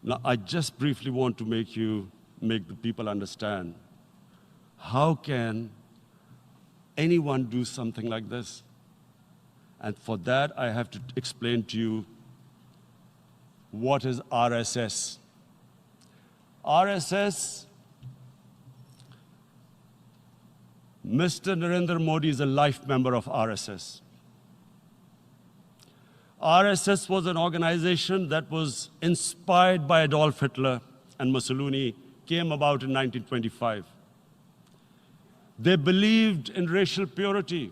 Now, I just briefly want to make the people understand, how can anyone do something like this? And for that, I have to explain to you what is RSS. RSS, Mr. Narendra Modi is a life member of RSS. RSS was an organization that was inspired by Adolf Hitler and Mussolini, came about in 1925. They believed in racial purity,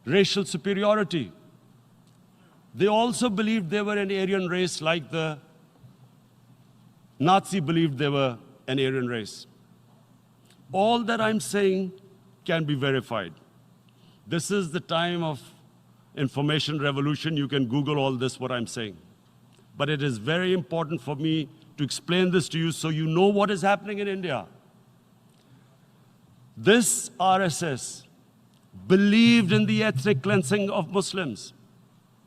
racial superiority. They also believed they were an Aryan race like the Nazi believed they were an Aryan race. All that I'm saying can be verified. This is the time of information revolution. You can Google all this, what I'm saying. But it is very important for me to explain this to you so you know what is happening in India. This RSS believed in the ethnic cleansing of Muslims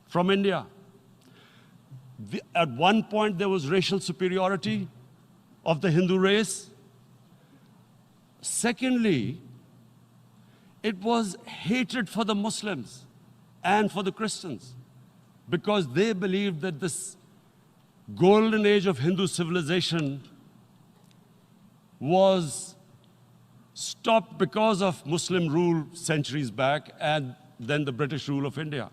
from India. At one point, there was racial superiority of the Hindu race. Secondly, it was hatred for the Muslims and for the Christians, because they believed that this golden age of Hindu civilization was stopped because of Muslim rule centuries back and then the British rule of India.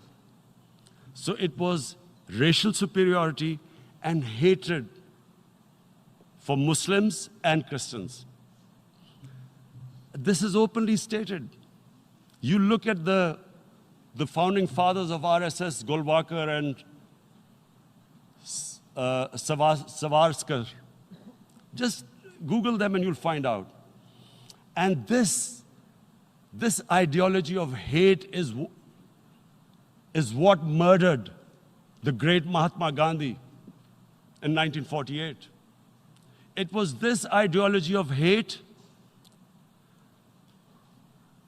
So it was racial superiority and hatred for Muslims and Christians. This is openly stated. You look at the founding fathers of RSS, Golwalkar and Savarkar. Just Google them and you'll find out. And this ideology of hate is what murdered the great Mahatma Gandhi in 1948. It was this ideology of hate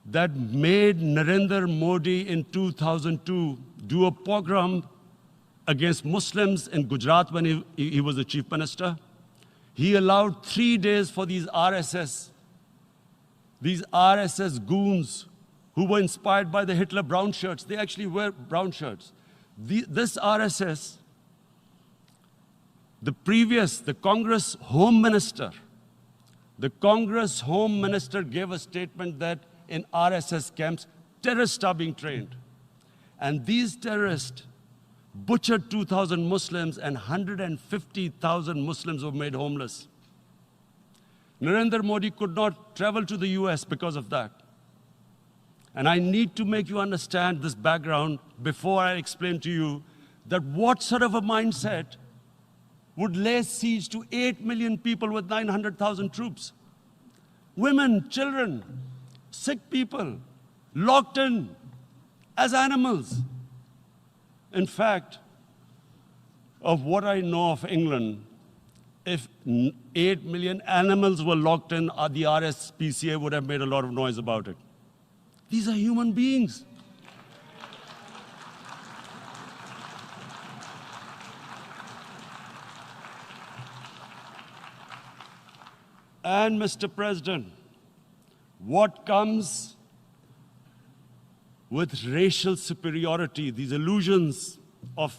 that made Narendra Modi in 2002 do a pogrom against Muslims in Gujarat when he was the chief minister. He allowed 3 days for these RSS goons who were inspired by the Hitler brown shirts. They actually wear brown shirts. This RSS, the Congress Home Minister gave a statement that in RSS camps, terrorists are being trained. And these terrorists butchered 2,000 Muslims and 150,000 Muslims were made homeless. Narendra Modi could not travel to the US because of that. And I need to make you understand this background before I explain to you that what sort of a mindset would lay siege to 8 million people with 900,000 troops. Women, children, sick people, locked in as animals. In fact, of what I know of England, if 8 million animals were locked in, the RSPCA would have made a lot of noise about it. These are human beings. And Mr. President, what comes with racial superiority, these illusions of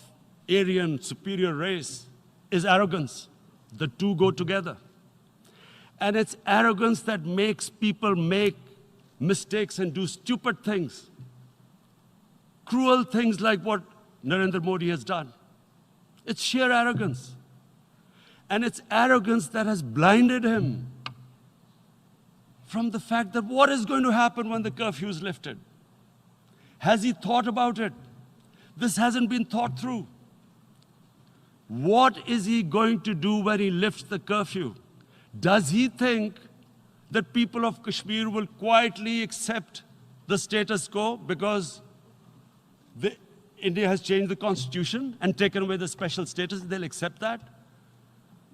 Aryan superior race, is arrogance. The two go together. And it's arrogance that makes people make mistakes and do stupid things. Cruel things like what Narendra Modi has done. It's sheer arrogance. And it's arrogance that has blinded him from the fact that what is going to happen when the curfew is lifted? Has he thought about it? This hasn't been thought through. What is he going to do when he lifts the curfew? Does he think that people of Kashmir will quietly accept the status quo because India has changed the constitution and taken away the special status? They'll accept that?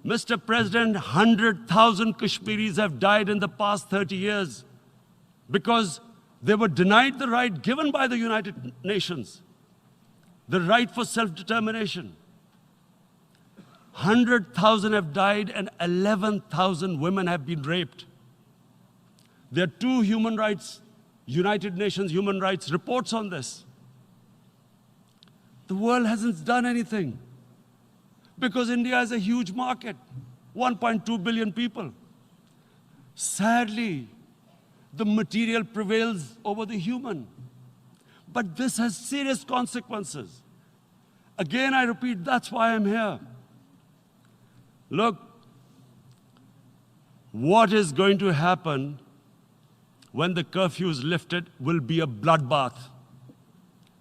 Mr. President, 100,000 Kashmiris have died in the past 30 years because they were denied the right given by the United Nations, the right for self-determination. 100,000 have died and 11,000 women have been raped. There are two United Nations human rights reports on this. The world hasn't done anything because India is a huge market, 1.2 billion people. Sadly, the material prevails over the human. But this has serious consequences. Again, I repeat, that's why I'm here. Look, what is going to happen when the curfew is lifted will be a bloodbath.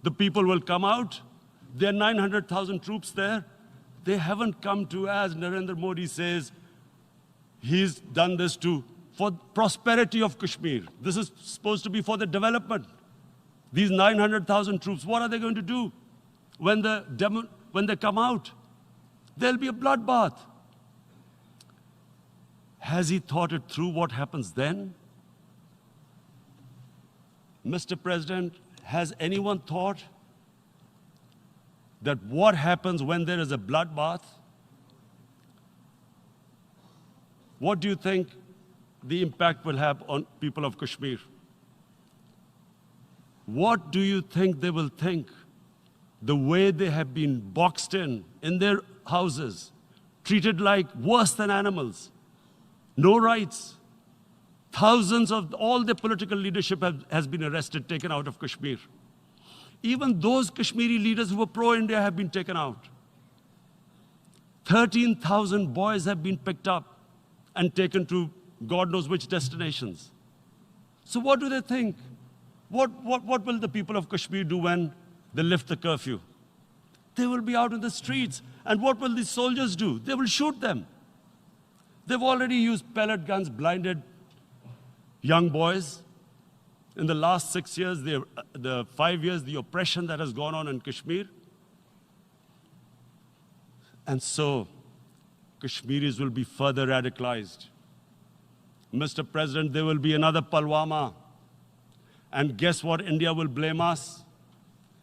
The people will come out. There are 900,000 troops there. They haven't come to, as Narendra Modi says, he's done this for prosperity of Kashmir. This is supposed to be for the development. These 900,000 troops, what are they going to do when they come out? There'll be a bloodbath. Has he thought it through what happens then? Mr. President, has anyone thought that what happens when there is a bloodbath? What do you think the impact will have on people of Kashmir? What do you think they will think? The way they have been boxed in their houses, treated like worse than animals, no rights. Thousands of all the political leadership has been arrested, taken out of Kashmir. Even those Kashmiri leaders who were pro-India have been taken out. 13,000 boys have been picked up and taken to God knows which destinations. So what do they think? What will the people of Kashmir do when they lift the curfew? They will be out in the streets. And what will these soldiers do? They will shoot them. They've already used pellet guns, blinded young boys. In the last 6 years, the 5 years, the oppression that has gone on in Kashmir. And so, Kashmiris will be further radicalized. Mr. President, there will be another Pulwama. And guess what? India will blame us.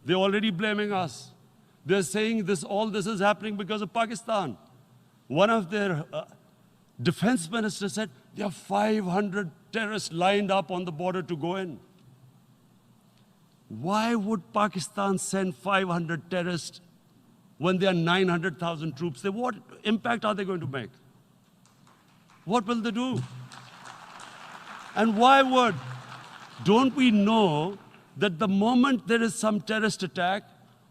They're already blaming us. They're saying all this is happening because of Pakistan. One of their defense ministers said, there are 500 terrorists lined up on the border to go in. Why would Pakistan send 500 terrorists when there are 900,000 troops? What impact are they going to make? What will they do? And don't we know that the moment there is some terrorist attack,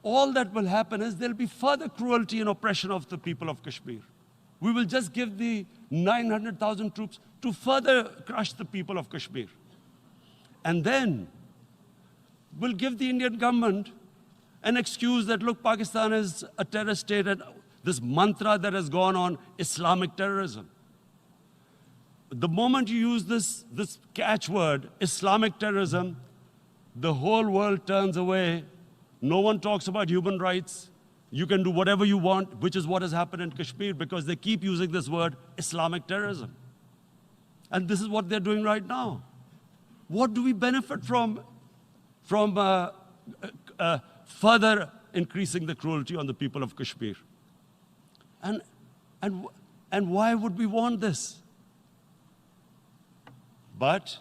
all that will happen is there'll be further cruelty and oppression of the people of Kashmir. We will just give the 900,000 troops to further crush the people of Kashmir. And then we'll give the Indian government an excuse that, look, Pakistan is a terrorist state, and this mantra that has gone on, Islamic terrorism. The moment you use this catchword, Islamic terrorism, the whole world turns away. No one talks about human rights. You can do whatever you want, which is what has happened in Kashmir, because they keep using this word, Islamic terrorism. And this is what they're doing right now. What do we benefit from further increasing the cruelty on the people of Kashmir? And why would we want this? But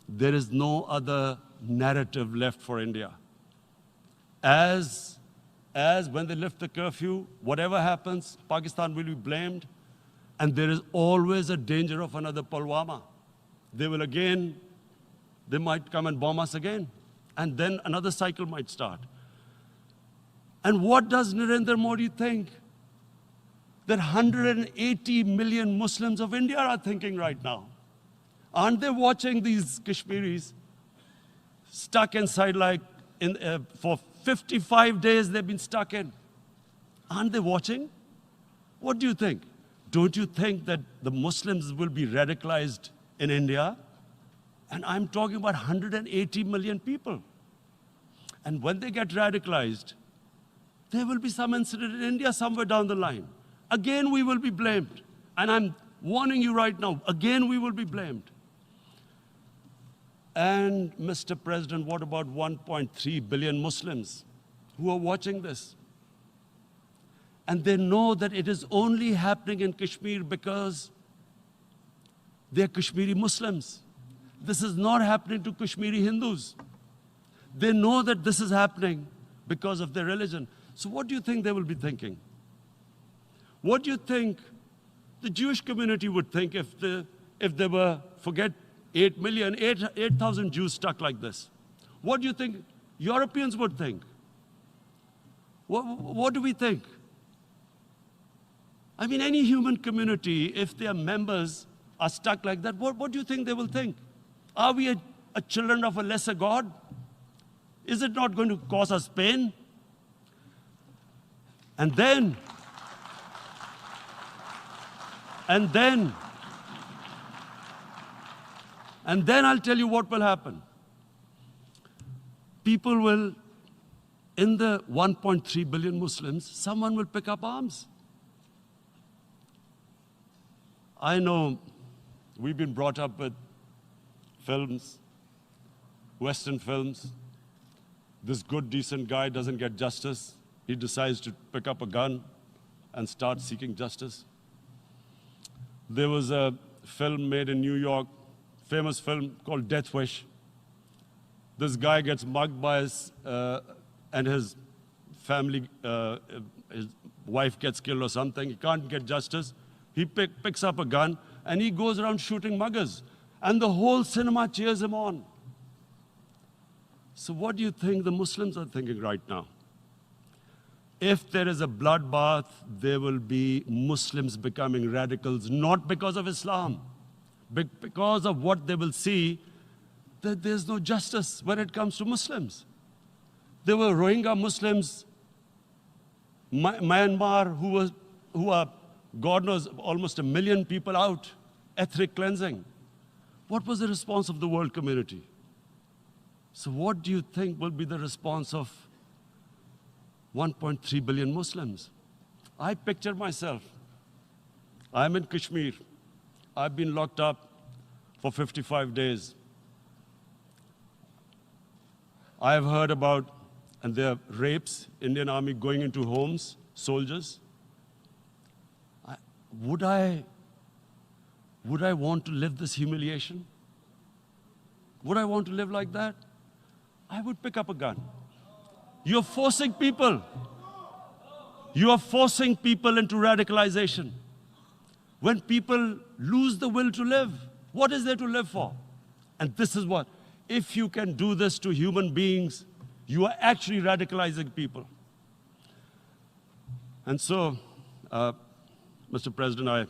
there is no other narrative left for India. As when they lift the curfew, whatever happens, Pakistan will be blamed, and there is always a danger of another Pulwama. They might come and bomb us again, and then another cycle might start. And what does Narendra Modi think? That 180 million Muslims of India are thinking right now. Aren't they watching these Kashmiris stuck inside for 55 days they've been stuck in? Aren't they watching? What do you think? Don't you think that the Muslims will be radicalized in India? And I'm talking about 180 million people. And when they get radicalized, there will be some incident in India somewhere down the line. Again, we will be blamed. And I'm warning you right now, again, we will be blamed. And Mr. President, what about 1.3 billion Muslims who are watching this? And they know that it is only happening in Kashmir because they're Kashmiri Muslims. This is not happening to Kashmiri Hindus. They know that this is happening because of their religion. So what do you think they will be thinking? What do you think the Jewish community would think if there were, forget 8 million, 8,000 Jews stuck like this? What do you think Europeans would think? What do we think? I mean, any human community, if their members are stuck like that, what do you think they will think? Are we a children of a lesser God? Is it not going to cause us pain? And then I'll tell you what will happen. People will, in the 1.3 billion Muslims, someone will pick up arms. I know we've been brought up with films, Western films. This good, decent guy doesn't get justice. He decides to pick up a gun and start seeking justice. There was a film made in New York, famous film called Death Wish. This guy gets mugged by and his family, his wife gets killed or something. He can't get justice. He picks up a gun and he goes around shooting muggers. And the whole cinema cheers him on. So what do you think the Muslims are thinking right now? If there is a bloodbath, there will be Muslims becoming radicals, not because of Islam, but because of what they will see, that there's no justice when it comes to Muslims. There were Rohingya Muslims, Myanmar, who are, God knows, almost 1 million people out, ethnic cleansing. What was the response of the world community? So what do you think will be the response of 1.3 billion Muslims? I picture myself. I'm in Kashmir. I've been locked up for 55 days. I have heard about, and there are rapes, Indian Army going into homes, soldiers. Would I want to live this humiliation? Would I want to live like that? I would pick up a gun. You're forcing people. You are forcing people into radicalization. When people lose the will to live, what is there to live for? And this is what, if you can do this to human beings, you are actually radicalizing people. And so, Mr. President,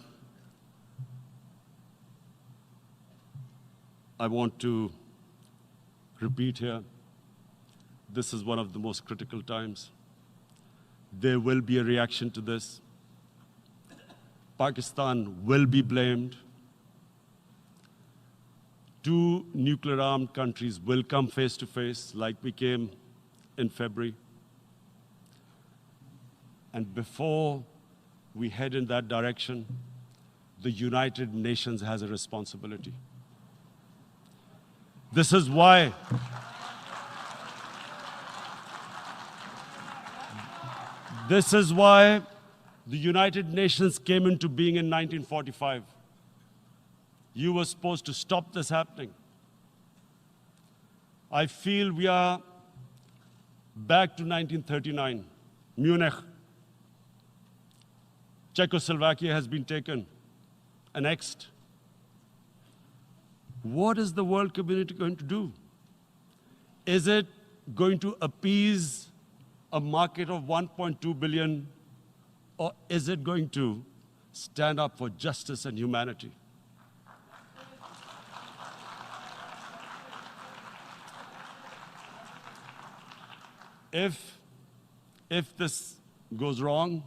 I want to repeat here, this is one of the most critical times. There will be a reaction to this. Pakistan will be blamed. 2 nuclear-armed countries will come face to face like we came in February. And before we head in that direction, the United Nations has a responsibility. This is why the United Nations came into being in 1945. You were supposed to stop this happening. I feel we are back to 1939, Munich. Czechoslovakia has been taken, annexed. What is the world community going to do? Is it going to appease a market of 1.2 billion, or is it going to stand up for justice and humanity? If this goes wrong,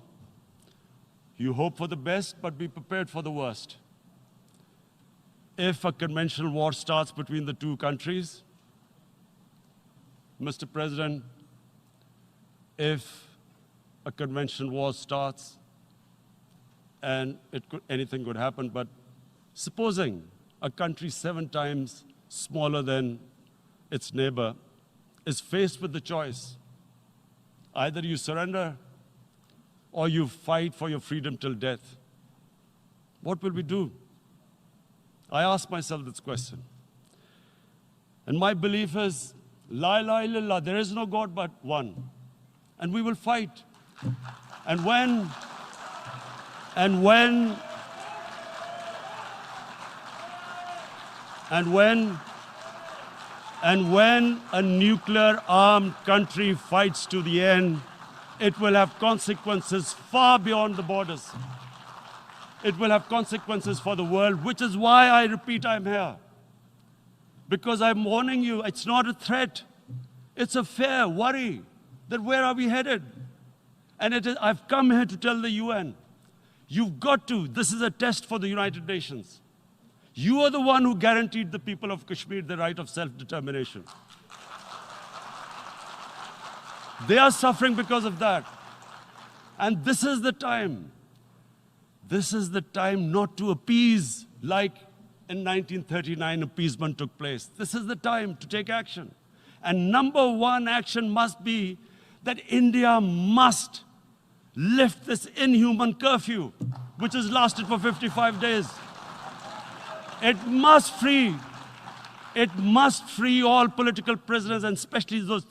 you hope for the best, but be prepared for the worst. If a conventional war starts between the 2 countries, Mr. President, if a conventional war starts, and anything could happen, but supposing a country 7 times smaller than its neighbor is faced with the choice, either you surrender or you fight for your freedom till death. What will we do? I ask myself this question. And my belief is, La ilaha illallah, there is no God but one. And we will fight. And when a nuclear armed country fights to the end, it will have consequences far beyond the borders. It will have consequences for the world, which is why I repeat I'm here. Because I'm warning you, it's not a threat. It's a fair worry that where are we headed? And I've come here to tell the UN, you've got to, this is a test for the United Nations. You are the one who guaranteed the people of Kashmir the right of self-determination. They are suffering because of that. And this is the time. This is the time not to appease like in 1939 appeasement took place. This is the time to take action. And number one action must be that India must lift this inhuman curfew, which has lasted for 55 days. It must free all political prisoners, and especially those